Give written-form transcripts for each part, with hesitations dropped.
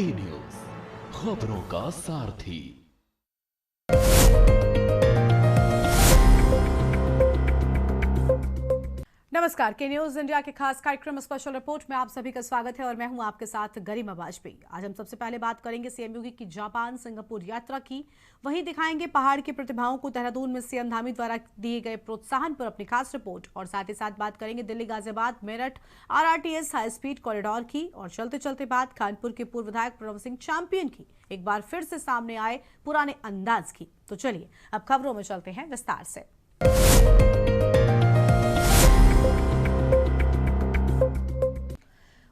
News खबरों का सारथी। नमस्कार, के न्यूज इंडिया के खास कार्यक्रम स्पेशल रिपोर्ट में आप सभी का स्वागत है और मैं हूं आपके साथ गरिमा वाजपेयी। आज हम सबसे पहले बात करेंगे सीएम योगी की जापान सिंगापुर यात्रा की, वहीं दिखाएंगे पहाड़ की प्रतिभाओं को। देहरादून में सीएम धामी द्वारा दिए गए प्रोत्साहन पर अपनी खास रिपोर्ट और साथ ही साथ बात करेंगे Delhi Ghaziabad Meerut RRTS high speed corridor की और चलते चलते बात कानपुर के पूर्व विधायक प्रणव सिंह चैंपियन की एक बार फिर से सामने आए पुराने अंदाज की। तो चलिए अब खबरों में चलते हैं विस्तार से।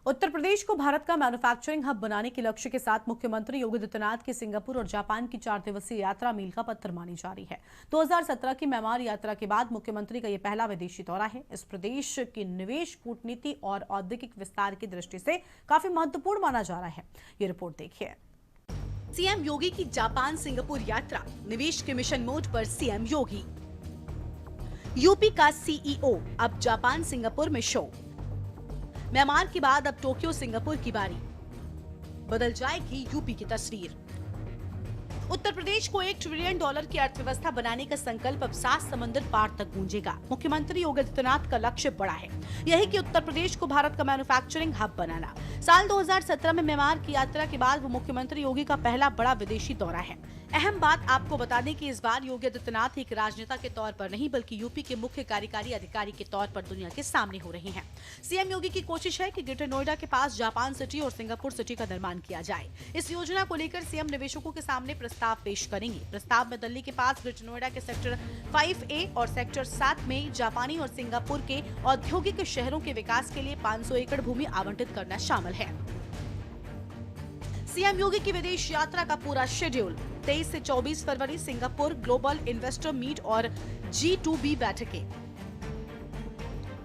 उत्तर प्रदेश को भारत का मैन्युफैक्चरिंग हब बनाने के लक्ष्य के साथ मुख्यमंत्री योगी आदित्यनाथ की सिंगापुर और जापान की 4 दिवसीय यात्रा मील का पत्थर मानी जा रही है। 2017 की म्यांमार यात्रा के बाद मुख्यमंत्री का यह पहला विदेशी दौरा है। इस प्रदेश की निवेश, कूटनीति और औद्योगिक विस्तार की दृष्टि से काफी महत्वपूर्ण माना जा रहा है। ये रिपोर्ट देखिए। सीएम योगी की जापान सिंगापुर यात्रा, निवेश के मिशन मोड पर सीएम योगी। यूपी का सीईओ अब जापान सिंगापुर में शो। म्यांमार के बाद अब टोक्यो सिंगापुर की बारी, बदल जाएगी यूपी की तस्वीर। उत्तर प्रदेश को $1 ट्रिलियन की अर्थव्यवस्था बनाने का संकल्प अब 7 समंदर पार तक गूंजेगा। मुख्यमंत्री योगी आदित्यनाथ का लक्ष्य बड़ा है, यही कि उत्तर प्रदेश को भारत का मैन्युफैक्चरिंग हब बनाना। साल 2017 में म्यांमार की यात्रा के बाद वो मुख्यमंत्री योगी का पहला बड़ा विदेशी दौरा है। अहम बात आपको बता दें कि इस बार योगी आदित्यनाथ एक राजनेता के तौर पर नहीं बल्कि यूपी के मुख्य कार्यकारी अधिकारी के तौर पर दुनिया के सामने हो रहे हैं। सीएम योगी की कोशिश है कि ग्रेटर नोएडा के पास जापान सिटी और सिंगापुर सिटी का निर्माण किया जाए। इस योजना को लेकर सीएम निवेशकों के सामने प्रस्ताव पेश करेंगे। प्रस्ताव में दिल्ली के पास ग्रेटर नोएडा के सेक्टर 5A और सेक्टर 7 में जापानी और सिंगापुर के औद्योगिक शहरों के विकास के लिए 500 एकड़ भूमि आवंटित करना शामिल है। सीएम योगी की विदेश यात्रा का पूरा शेड्यूल। 23 से 24 फरवरी सिंगापुर ग्लोबल इन्वेस्टर मीट और G2B बैठकें।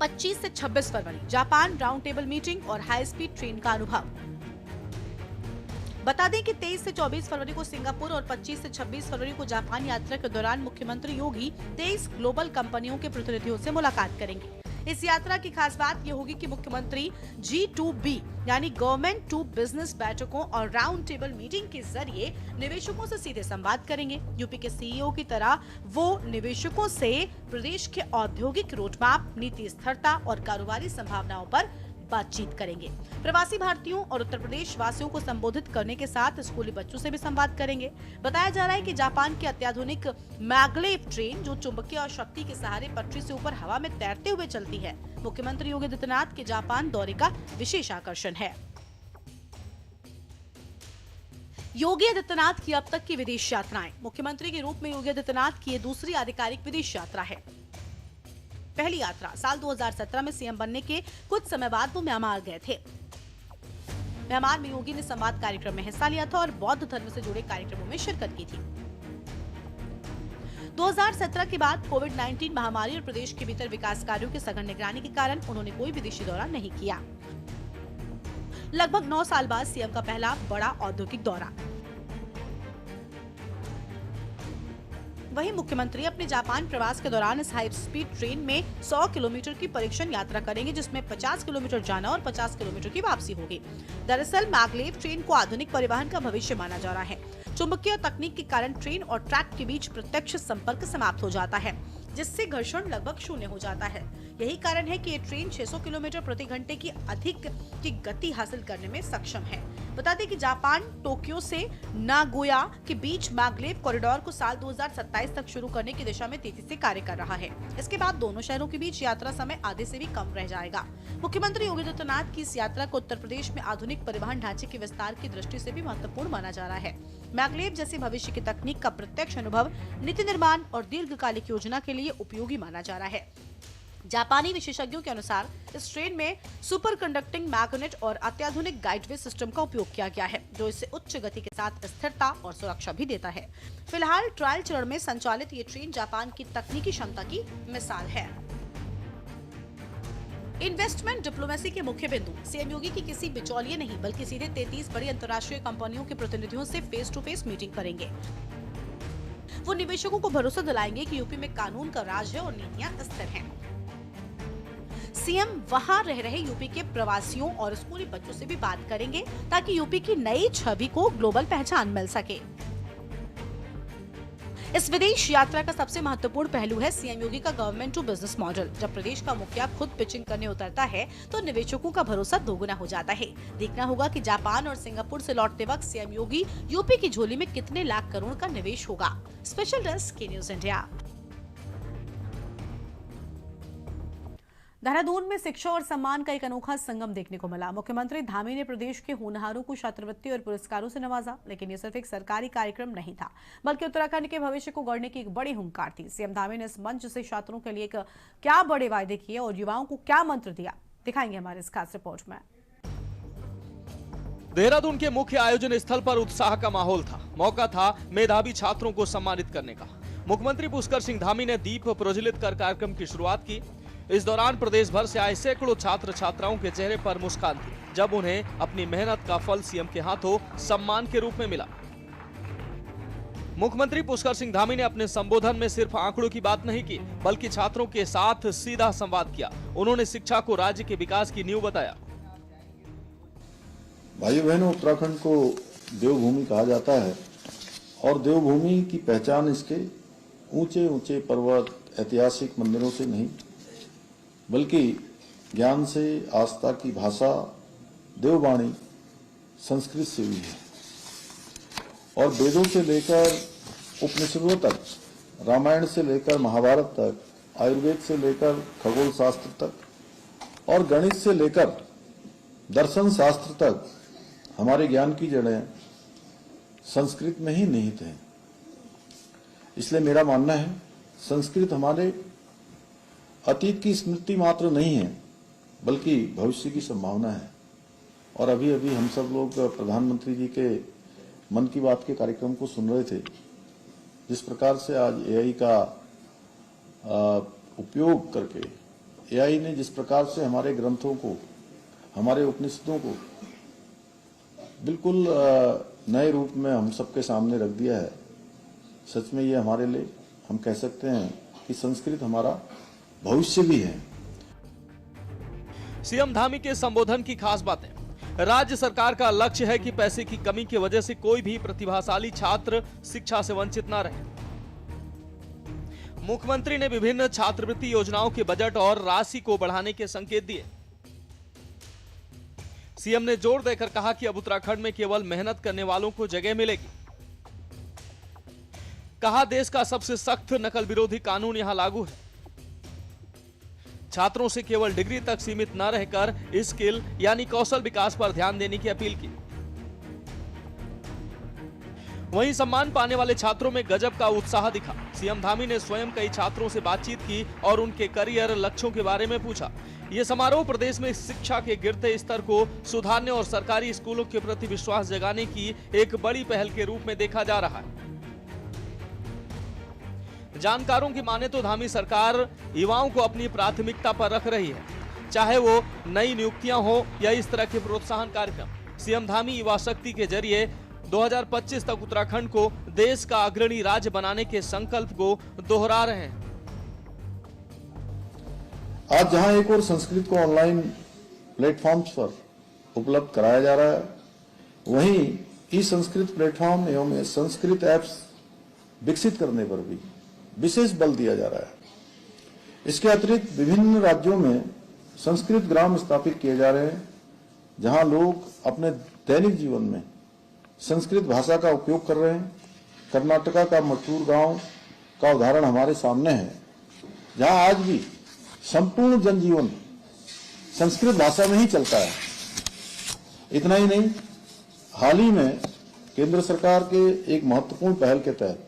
25 से 26 फरवरी जापान राउंड टेबल मीटिंग और हाई स्पीड ट्रेन का अनुभव। बता दें कि 23 से 24 फरवरी को सिंगापुर और 25 से 26 फरवरी को जापान यात्रा के दौरान मुख्यमंत्री योगी 23 ग्लोबल कंपनियों के प्रतिनिधियों से मुलाकात करेंगे। इस यात्रा की खास बात यह होगी कि मुख्यमंत्री G2B यानी गवर्नमेंट टू बिजनेस बैठकों और राउंड टेबल मीटिंग के जरिए निवेशकों से सीधे संवाद करेंगे। यूपी के सीईओ की तरह वो निवेशकों से प्रदेश के औद्योगिक रोडमैप, नीति स्थिरता और कारोबारी संभावनाओं पर बातचीत करेंगे। प्रवासी भारतीयों और उत्तर प्रदेश वासियों को संबोधित करने के साथ स्कूली बच्चों से भी संवाद करेंगे। बताया जा रहा है कि जापान की अत्याधुनिक मैग्लेव ट्रेन जो चुंबकीय और शक्ति के सहारे पटरी से ऊपर हवा में तैरते हुए चलती है, मुख्यमंत्री योगी आदित्यनाथ के जापान दौरे का विशेष आकर्षण है। योगी आदित्यनाथ की अब तक की विदेश यात्राएं। मुख्यमंत्री के रूप में योगी आदित्यनाथ की ये दूसरी आधिकारिक विदेश यात्रा है। पहली यात्रा साल 2017 में सीएम बनने के कुछ समय बाद वो म्यांमार गए थे। म्यांमार में योगी ने संवाद कार्यक्रम में हिस्सा लिया था और बौद्ध धर्म से जुड़े कार्यक्रमों में शिरकत की थी। 2017 के बाद कोविड-19 महामारी और प्रदेश के भीतर विकास कार्यों की सघन निगरानी के कारण उन्होंने कोई विदेशी दौरा नहीं किया। लगभग 9 साल बाद सीएम का पहला बड़ा औद्योगिक दौरा। वहीं मुख्यमंत्री अपने जापान प्रवास के दौरान इस हाई स्पीड ट्रेन में 100 किलोमीटर की परीक्षण यात्रा करेंगे, जिसमें 50 किलोमीटर जाना और 50 किलोमीटर की वापसी होगी। दरअसल मैग्लेव ट्रेन को आधुनिक परिवहन का भविष्य माना जा रहा है। चुंबकीय तकनीक के कारण ट्रेन और ट्रैक के बीच प्रत्यक्ष संपर्क समाप्त हो जाता है, जिससे घर्षण लगभग शून्य हो जाता है। यही कारण है कि ये ट्रेन 600 किलोमीटर प्रति घंटे की अधिक की गति हासिल करने में सक्षम है। बता दें कि जापान टोक्यो से नागोया के बीच मैग्लेव कॉरिडोर को साल 2027 तक शुरू करने की दिशा में तेजी से कार्य कर रहा है। इसके बाद दोनों शहरों के बीच यात्रा समय आधे से भी कम रह जाएगा। मुख्यमंत्री योगी आदित्यनाथ की इस यात्रा को उत्तर प्रदेश में आधुनिक परिवहन ढांचे के विस्तार की दृष्टि से भी महत्वपूर्ण माना जा रहा है। मैग्लेव जैसी भविष्य की तकनीक का प्रत्यक्ष अनुभव नीति निर्माण और दीर्घकालिक योजना के लिए उपयोगी माना जा रहा है। जापानी विशेषज्ञों के अनुसार इस ट्रेन में सुपर कंडक्टिंग मैग्नेट और अत्याधुनिक गाइडवे सिस्टम का उपयोग किया गया है, जो इसे उच्च गति के साथ स्थिरता और सुरक्षा भी देता है। फिलहाल ट्रायल चरण में संचालित ये ट्रेन जापान की तकनीकी क्षमता की मिसाल है। इन्वेस्टमेंट डिप्लोमेसी के मुख्य बिंदु। सीएम योगी की किसी बिचौलिए नहीं बल्कि सीधे 33 बड़ी अंतर्राष्ट्रीय कंपनियों के प्रतिनिधियों से फेस टू फेस मीटिंग करेंगे। वो निवेशकों को भरोसा दिलाएंगे कि यूपी में कानून का राज है और नीतियां स्थिर हैं। सीएम वहां रह रहे यूपी के प्रवासियों और स्कूली बच्चों से भी बात करेंगे ताकि यूपी की नई छवि को ग्लोबल पहचान मिल सके। इस विदेश यात्रा का सबसे महत्वपूर्ण पहलू है सीएम योगी का गवर्नमेंट टू बिजनेस मॉडल। जब प्रदेश का मुखिया खुद पिचिंग करने उतरता है तो निवेशकों का भरोसा दोगुना हो जाता है। देखना होगा कि जापान और सिंगापुर से लौटते वक्त सीएम योगी यूपी की झोली में कितने लाख करोड़ का निवेश होगा। स्पेशल डेस्क के न्यूज इंडिया। देहरादून में शिक्षा और सम्मान का एक अनोखा संगम देखने को मिला। मुख्यमंत्री धामी ने प्रदेश के होनहारों को छात्रवृत्ति और पुरस्कारों से नवाजा, लेकिन ये सिर्फ एक सरकारी कार्यक्रम नहीं था, बल्कि उत्तराखंड के भविष्य को गढ़ने की एक बड़ी हुंकार थी। सीएम धामी ने इस मंच से छात्रों के लिए क्या बड़े वायदे किए और युवाओं को क्या मंत्र दिया, दिखाएंगे हमारे इस खास रिपोर्ट में। देहरादून के मुख्य आयोजन स्थल पर उत्साह का माहौल था। मौका था मेधावी छात्रों को सम्मानित करने का। मुख्यमंत्री पुष्कर सिंह धामी ने दीप प्रज्वलित कर कार्यक्रम की शुरुआत की। इस दौरान प्रदेश भर से आए सैकड़ों छात्र छात्राओं के चेहरे पर मुस्कान थी, जब उन्हें अपनी मेहनत का फल सीएम के हाथों सम्मान के रूप में मिला। मुख्यमंत्री पुष्कर सिंह धामी ने अपने संबोधन में सिर्फ आंकड़ों की बात नहीं की, बल्कि छात्रों के साथ सीधा संवाद किया। उन्होंने शिक्षा को राज्य के विकास की नींव बताया। भाइयों बहनों, उत्तराखंड को देवभूमि कहा जाता है और देवभूमि की पहचान इसके ऊंचे ऊंचे पर्वत, ऐतिहासिक मंदिरों से नहीं, बल्कि ज्ञान से, आस्था की भाषा देववाणी संस्कृत से भी है। और वेदों से लेकर उपनिषदों तक, रामायण से लेकर महाभारत तक, आयुर्वेद से लेकर खगोल शास्त्र तक और गणित से लेकर दर्शन शास्त्र तक हमारे ज्ञान की जड़ें संस्कृत में ही निहित हैं। इसलिए मेरा मानना है, संस्कृत हमारे अतीत की स्मृति मात्र नहीं है, बल्कि भविष्य की संभावना है। और अभी अभी हम सब लोग प्रधानमंत्री जी के मन की बात के कार्यक्रम को सुन रहे थे। जिस प्रकार से आज एआई का उपयोग करके, एआई ने जिस प्रकार से हमारे ग्रंथों को, हमारे उपनिषदों को बिल्कुल नए रूप में हम सबके सामने रख दिया है। सच में ये हमारे लिए, हम कह सकते हैं कि संस्कृत हमारा भविष्य भी है। सीएम धामी के संबोधन की खास बातें। राज्य सरकार का लक्ष्य है कि पैसे की कमी की वजह से कोई भी प्रतिभाशाली छात्र शिक्षा से वंचित न रहे। मुख्यमंत्री ने विभिन्न छात्रवृत्ति योजनाओं के बजट और राशि को बढ़ाने के संकेत दिए। सीएम ने जोर देकर कहा कि अब उत्तराखंड में केवल मेहनत करने वालों को जगह मिलेगी। कहा, देश का सबसे सख्त नकल विरोधी कानून यहां लागू है। छात्रों से केवल डिग्री तक सीमित न रहकर स्किल यानी कौशल विकास पर ध्यान देने की अपील की। वहीं सम्मान पाने वाले छात्रों में गजब का उत्साह दिखा। सीएम धामी ने स्वयं कई छात्रों से बातचीत की और उनके करियर लक्ष्यों के बारे में पूछा। यह समारोह प्रदेश में शिक्षा के गिरते स्तर को सुधारने और सरकारी स्कूलों के प्रति विश्वास जगाने की एक बड़ी पहल के रूप में देखा जा रहा है। जानकारों की माने तो धामी सरकार युवाओं को अपनी प्राथमिकता पर रख रही है, चाहे वो नई नियुक्तियां हो या इस तरह के प्रोत्साहन कार्यक्रम। सीएम धामी युवा शक्ति के जरिए 2025 तक उत्तराखंड को देश का अग्रणी राज्य बनाने के संकल्प को दोहरा रहे हैं। आज जहां एक और संस्कृत को ऑनलाइन प्लेटफॉर्म्स पर उपलब्ध कराया जा रहा है, वहीं ई संस्कृत प्लेटफॉर्म एवं संस्कृत ऐप्स विकसित करने पर भी विशेष बल दिया जा रहा है। इसके अतिरिक्त विभिन्न राज्यों में संस्कृत ग्राम स्थापित किए जा रहे हैं, जहां लोग अपने दैनिक जीवन में संस्कृत भाषा का उपयोग कर रहे हैं। कर्नाटका का मटूर गांव का उदाहरण हमारे सामने है, जहां आज भी संपूर्ण जनजीवन संस्कृत भाषा में ही चलता है। इतना ही नहीं, हाल ही में केंद्र सरकार के एक महत्वपूर्ण पहल के तहत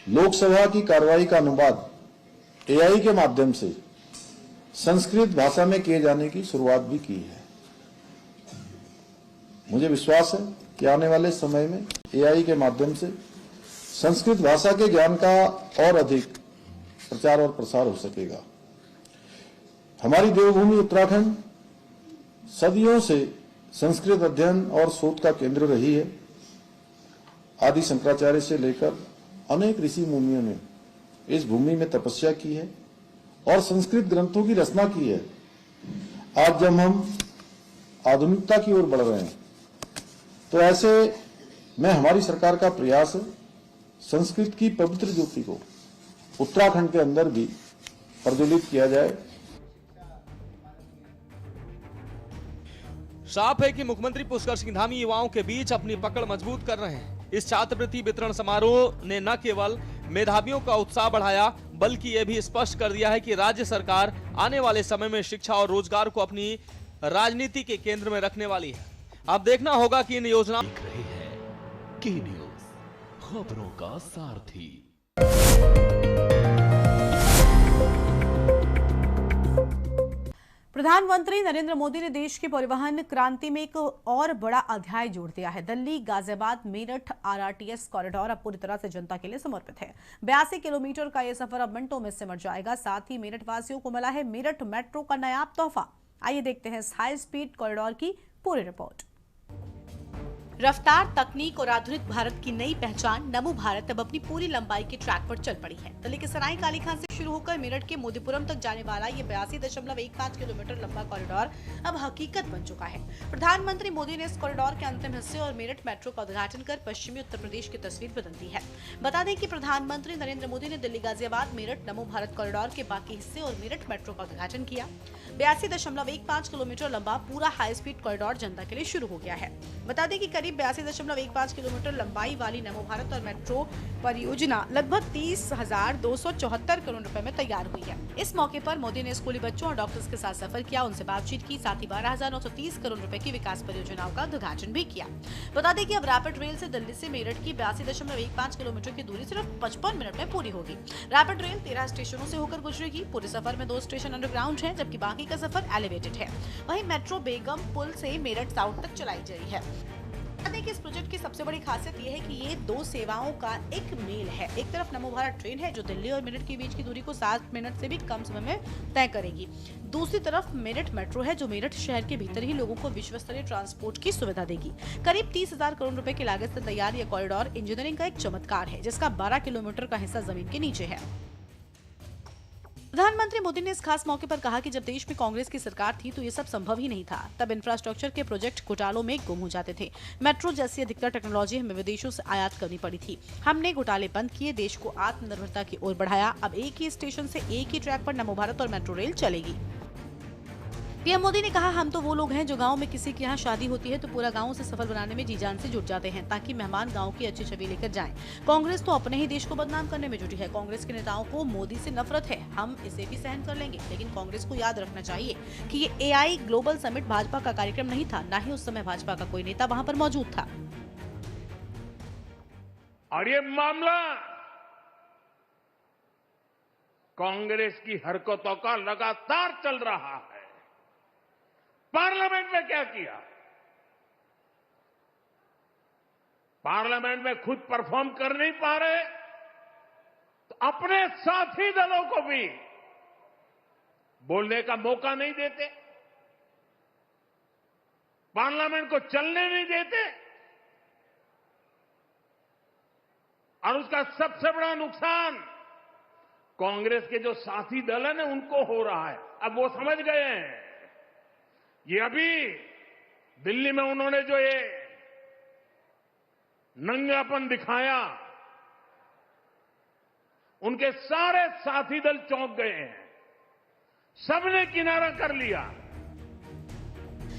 लोकसभा की कार्रवाई का अनुवाद एआई के माध्यम से संस्कृत भाषा में किए जाने की शुरुआत भी की है। मुझे विश्वास है कि आने वाले समय में एआई के माध्यम से संस्कृत भाषा के ज्ञान का और अधिक प्रचार और प्रसार हो सकेगा। हमारी देवभूमि उत्तराखंड सदियों से संस्कृत अध्ययन और शोध का केंद्र रही है। आदि शंकराचार्य से लेकर अनेक ऋषि मुनियों ने इस भूमि में तपस्या की है और संस्कृत ग्रंथों की रचना की है, आज जब हम आधुनिकता की ओर बढ़ रहे हैं तो ऐसे में हमारी सरकार का प्रयास है संस्कृत की पवित्र ज्योति को उत्तराखंड के अंदर भी प्रज्वलित किया जाए। साफ है कि मुख्यमंत्री पुष्कर सिंह धामी युवाओं के बीच अपनी पकड़ मजबूत कर रहे हैं। इस छात्रवृत्ति वितरण समारोह ने न केवल मेधावियों का उत्साह बढ़ाया बल्कि यह भी स्पष्ट कर दिया है कि राज्य सरकार आने वाले समय में शिक्षा और रोजगार को अपनी राजनीति के केंद्र में रखने वाली है। अब देखना होगा कि इन योजनाओं देख रहे हैं के न्यूज, खबरों का सारथी। प्रधानमंत्री नरेंद्र मोदी ने देश की परिवहन क्रांति में एक और बड़ा अध्याय जोड़ दिया है। दिल्ली गाजियाबाद मेरठ आरआरटीएस कॉरिडोर अब पूरी तरह से जनता के लिए समर्पित है। 82 किलोमीटर का यह सफर अब मिनटों में सिमट जाएगा। साथ ही मेरठ वासियों को मिला है मेरठ मेट्रो का नायाब तोहफा। आइए देखते हैं इस हाई स्पीड कॉरिडोर की पूरी रिपोर्ट। रफ्तार, तकनीक और आधुनिक भारत की नई पहचान नमो भारत अब अपनी पूरी लंबाई के ट्रैक पर चल पड़ी है। दिल्ली के सराय काली खान से शुरू होकर मेरठ के मोदीपुरम तक जाने वाला ये 82.15 किलोमीटर लंबा कॉरिडोर अब हकीकत बन चुका है। प्रधानमंत्री मोदी ने इस कॉरिडोर के अंतिम हिस्से और मेरठ मेट्रो का उद्घाटन कर पश्चिमी उत्तर प्रदेश की तस्वीर बदल दी है। बता दें कि प्रधानमंत्री नरेंद्र मोदी ने दिल्ली गाजियाबाद मेरठ नमो भारत कॉरिडोर के बाकी हिस्से और मेरठ मेट्रो का उद्घाटन किया। 82.15 किलोमीटर लंबा पूरा हाई स्पीड कॉरिडोर जनता के लिए शुरू हो गया है। बता दें कि करीब 82.15 किलोमीटर लंबाई वाली नमो भारत और मेट्रो परियोजना लगभग 30,274 करोड़ रुपए में तैयार हुई है। इस मौके पर मोदी ने स्कूली बच्चों और डॉक्टर्स के साथ सफर किया, उनसे बातचीत की, साथ ही 12,930 करोड़ रुपए की विकास परियोजनाओं का उद्घाटन भी किया। बता दें कि अब रैपिड रेल से दिल्ली से मेरठ की 82.15 किलोमीटर की दूरी सिर्फ 55 मिनट में पूरी होगी। रैपिड रेल 13 स्टेशनों से होकर गुजरेगी। पूरे सफर में 2 स्टेशन अंडरग्राउंड हैं, जबकि बाकी का सफर एलिवेटेड है। वहीं मेट्रो बेगम पुल से मेरठ साउथ तक चलाई जा रही है। कि इस प्रोजेक्ट की सबसे बड़ी खासियत यह है कि ये 2 सेवाओं का एक मेल है। एक तरफ नमो भारत ट्रेन है जो दिल्ली और मेरठ के बीच की दूरी को 7 मिनट से भी कम समय में तय करेगी। दूसरी तरफ मेरठ मेट्रो है जो मेरठ शहर के भीतर ही लोगों को विश्व स्तरीय ट्रांसपोर्ट की सुविधा देगी। करीब 30,000 करोड़ रुपए की लागत से तैयार यह कॉरिडोर इंजीनियरिंग का एक चमत्कार है, जिसका 12 किलोमीटर का हिस्सा जमीन के नीचे है। प्रधानमंत्री मोदी ने इस खास मौके पर कहा कि जब देश में कांग्रेस की सरकार थी तो ये सब संभव ही नहीं था। तब इंफ्रास्ट्रक्चर के प्रोजेक्ट घोटालों में गुम हो जाते थे। मेट्रो जैसी अधिकतर टेक्नोलॉजी हमें विदेशों से आयात करनी पड़ी थी। हमने घोटाले बंद किए, देश को आत्मनिर्भरता की ओर बढ़ाया। अब एक ही स्टेशन से एक ही ट्रैक पर नमो भारत और मेट्रो रेल चलेगी। पीएम मोदी ने कहा, हम तो वो लोग हैं जो गांव में किसी के यहाँ शादी होती है तो पूरा गांव से सफल बनाने में जी जान से जुट जाते हैं ताकि मेहमान गांव की अच्छी छवि लेकर जाएं। कांग्रेस तो अपने ही देश को बदनाम करने में जुटी है। कांग्रेस के नेताओं को मोदी से नफरत है, हम इसे भी सहन कर लेंगे, लेकिन कांग्रेस को याद रखना चाहिए कि ये एआई ग्लोबल समिट भाजपा का कार्यक्रम नहीं था, न ही उस समय भाजपा का कोई नेता वहाँ पर मौजूद था। और ये मामला कांग्रेस की हरकतों का लगातार चल रहा है। पार्लियामेंट में क्या किया? पार्लियामेंट में खुद परफॉर्म कर नहीं पा रहे तो अपने साथी दलों को भी बोलने का मौका नहीं देते, पार्लियामेंट को चलने नहीं देते। और उसका सबसे बड़ा नुकसान कांग्रेस के जो साथी दल है ना उनको हो रहा है। अब वो समझ गए हैं। ये अभी दिल्ली में उन्होंने जो ये नंगापन दिखाया, उनके सारे साथी दल चौंक गए हैं, सबने किनारा कर लिया।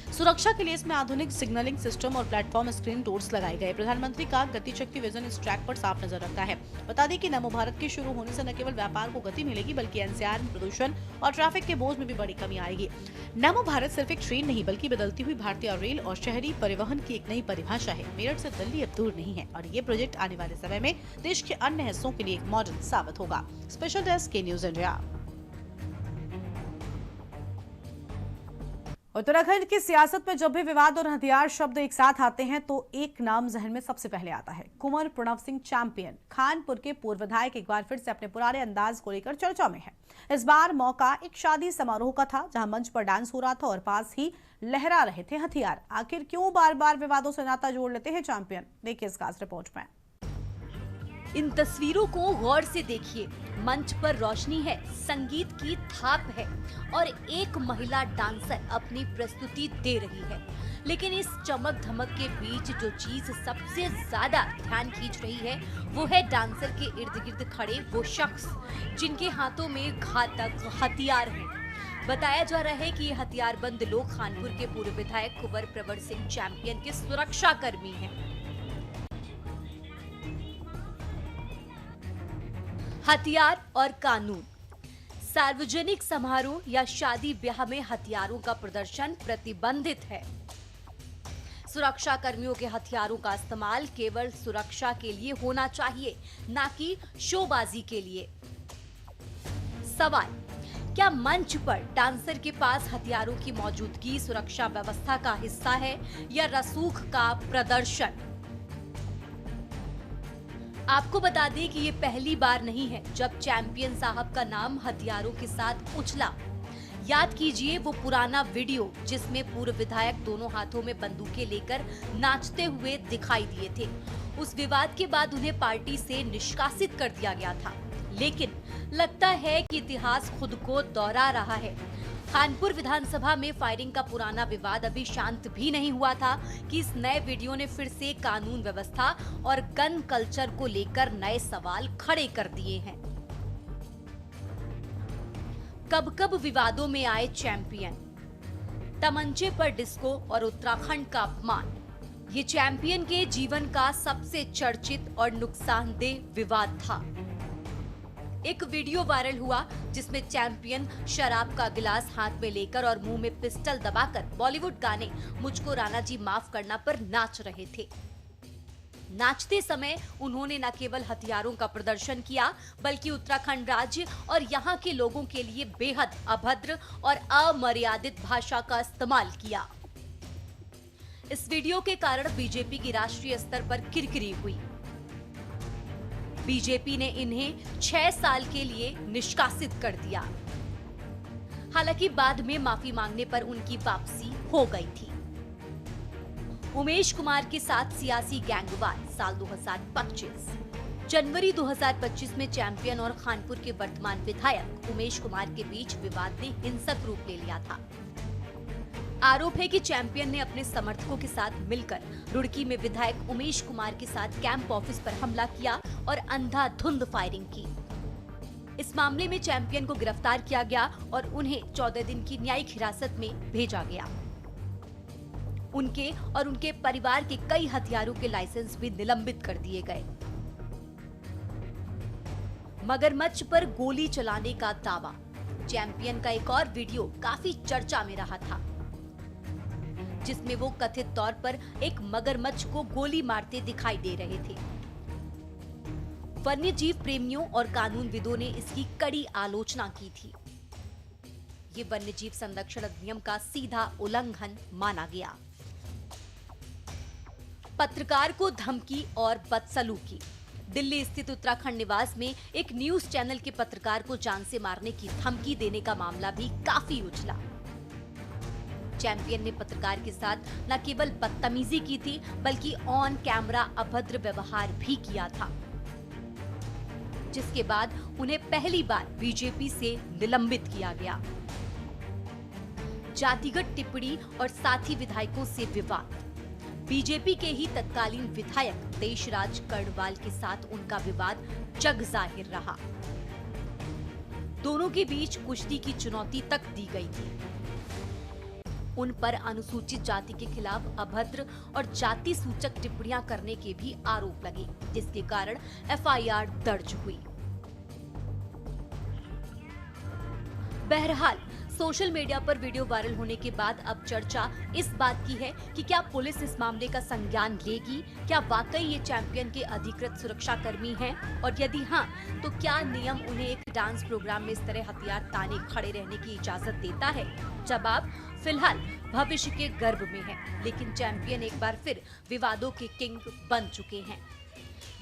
सुरक्षा के लिए इसमें आधुनिक सिग्नलिंग सिस्टम और प्लेटफॉर्म स्क्रीन डोर्स लगाए गए। प्रधानमंत्री का गति शक्ति विजन इस ट्रैक पर साफ नजर रखता है। बता दें कि नमो भारत के शुरू होने से न केवल व्यापार को गति मिलेगी बल्कि एनसीआर में प्रदूषण और ट्रैफिक के बोझ में भी बड़ी कमी आएगी। नमो भारत सिर्फ एक ट्रेन नहीं बल्कि बदलती हुई भारतीय रेल और शहरी परिवहन की एक नई परिभाषा है। मेरठ से दिल्ली अब दूर नहीं है और ये प्रोजेक्ट आने वाले समय में देश के अन्य हिस्सों के लिए एक मॉडल साबित होगा। स्पेशल डेस्क के न्यूज इंडिया। उत्तराखंड की सियासत में जब भी विवाद और हथियार शब्द एक साथ आते हैं तो एक नाम जहन में सबसे पहले आता है, कुंवर प्रणव सिंह चैंपियन। खानपुर के पूर्व विधायक एक बार फिर से अपने पुराने अंदाज को लेकर चर्चा में है। इस बार मौका एक शादी समारोह का था जहां मंच पर डांस हो रहा था और पास ही लहरा रहे थे हथियार। आखिर क्यों बार बार विवादों से नाता जोड़ लेते हैं चैंपियन? देखिए इस खास रिपोर्ट में। इन तस्वीरों को गौर से देखिए। मंच पर रोशनी है, संगीत की थाप है और एक महिला डांसर अपनी प्रस्तुति दे रही है। लेकिन इस चमक धमक के बीच जो चीज सबसे ज्यादा ध्यान खींच रही है वो है डांसर के इर्द गिर्द खड़े वो शख्स जिनके हाथों में घातक हथियार हैं। बताया जा रहा है कि ये हथियारबंद लोग खानपुर के पूर्व विधायक कुंवर प्रवर सिंह चैंपियन के सुरक्षा कर्मी हैं। हथियार और कानून। सार्वजनिक समारोह या शादी ब्याह में हथियारों का प्रदर्शन प्रतिबंधित है। सुरक्षा कर्मियों के हथियारों का इस्तेमाल केवल सुरक्षा के लिए होना चाहिए, ना कि शोबाजी के लिए। सवाल: क्या मंच पर डांसर के पास हथियारों की मौजूदगी सुरक्षा व्यवस्था का हिस्सा है या रसूख का प्रदर्शन? आपको बता दें कि ये पहली बार नहीं है जब चैंपियन साहब का नाम हथियारों के साथ उछला। याद कीजिए वो पुराना वीडियो जिसमें पूर्व विधायक दोनों हाथों में बंदूकें लेकर नाचते हुए दिखाई दिए थे। उस विवाद के बाद उन्हें पार्टी से निष्कासित कर दिया गया था। लेकिन लगता है कि इतिहास खुद को दोहरा रहा है। खानपुर विधानसभा में फायरिंग का पुराना विवाद अभी शांत भी नहीं हुआ था कि इस नए वीडियो ने फिर से कानून व्यवस्था और गन कल्चर को लेकर नए सवाल खड़े कर दिए हैं। कब कब विवादों में आए चैंपियन। तमंचे पर डिस्को और उत्तराखंड का अपमान, ये चैंपियन के जीवन का सबसे चर्चित और नुकसानदेह विवाद था। एक वीडियो वायरल हुआ जिसमें चैंपियन शराब का गिलास हाथ में लेकर और मुंह में पिस्टल दबाकर बॉलीवुड गाने मुझको राणा जी माफ करना पर नाच रहे थे। नाचते समय उन्होंने न केवल हथियारों का प्रदर्शन किया बल्कि उत्तराखंड राज्य और यहाँ के लोगों के लिए बेहद अभद्र और अमर्यादित भाषा का इस्तेमाल किया। इस वीडियो के कारण बीजेपी की राष्ट्रीय स्तर पर किरकिरी हुई। बीजेपी ने इन्हें 6 साल के लिए निष्कासित कर दिया। हालांकि बाद में माफी मांगने पर उनकी वापसी हो गई थी। उमेश कुमार के साथ सियासी गैंगवार साल 2025। जनवरी 2025 में चैंपियन और खानपुर के वर्तमान विधायक उमेश कुमार के बीच विवाद ने हिंसक रूप ले लिया था। आरोप है कि चैंपियन ने अपने समर्थकों के साथ मिलकर रुड़की में विधायक उमेश कुमार के साथ कैंप ऑफिस पर हमला किया और अंधाधुंध फायरिंग की। इस मामले में चैंपियन को गिरफ्तार किया गया और उन्हें 14 दिन की न्यायिक हिरासत में भेजा गया। उनके और उनके परिवार के कई हथियारों के लाइसेंस भी निलंबित कर दिए गए। मगरमच्छ पर गोली चलाने का दावा। चैंपियन का एक और वीडियो काफी चर्चा में रहा था जिसमें वो कथित तौर पर एक मगरमच्छ को गोली मारते दिखाई दे रहे थे। वन्यजीव प्रेमियों और कानूनविदों ने इसकी कड़ी आलोचना की थी। ये वन्यजीव संरक्षण अधिनियम का सीधा उल्लंघन माना गया। पत्रकार को धमकी और बदसलूकी। दिल्ली स्थित उत्तराखंड निवास में एक न्यूज चैनल के पत्रकार को जान से मारने की धमकी देने का मामला भी काफी उछला। चैंपियन ने पत्रकार के साथ न केवल बदतमीजी की थी बल्कि ऑन कैमरा अभद्र व्यवहार भी किया था, जिसके बाद उन्हें पहली बार बीजेपी से निलंबित किया गया। जातिगत टिप्पणी और साथी विधायकों से विवाद। बीजेपी के ही तत्कालीन विधायक देशराज कर्णवाल के साथ उनका विवाद जग जाहिर रहा। दोनों के बीच कुश्ती की चुनौती तक दी गई थी। उन पर अनुसूचित जाति के खिलाफ अभद्र और जाति सूचक टिप्पणियां करने के भी आरोप लगे, जिसके कारण एफआईआर दर्ज हुई। बहरहाल सोशल मीडिया पर वीडियो वायरल होने के बाद अब चर्चा इस बात की है कि क्या पुलिस इस मामले का संज्ञान लेगी, क्या वाकई ये चैंपियन के अधिकृत सुरक्षा कर्मी हैं, और यदि हाँ तो क्या नियम उन्हें एक डांस प्रोग्राम में इस तरह हथियार ताने खड़े रहने की इजाजत देता है। जवाब फिलहाल भविष्य के गर्भ में है, लेकिन चैंपियन एक बार फिर विवादों के किंग बन चुके हैं।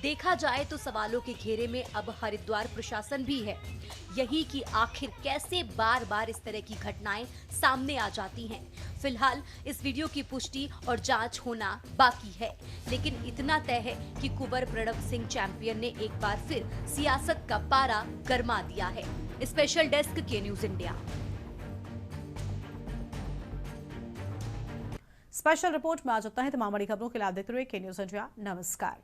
देखा जाए तो सवालों के घेरे में अब हरिद्वार प्रशासन भी है। यही कि आखिर कैसे बार बार इस तरह की घटनाएं सामने आ जाती हैं। फिलहाल इस वीडियो की पुष्टि और जांच होना बाकी है, लेकिन इतना तय है कि कुंवर प्रणव सिंह चैंपियन ने एक बार फिर सियासत का पारा गरमा दिया है। स्पेशल डेस्क के न्यूज इंडिया। स्पेशल रिपोर्ट में आज इतना ही। तमाम बड़ी खबरों के लिए आप देखते रहिए के न्यूज इंडिया। नमस्कार।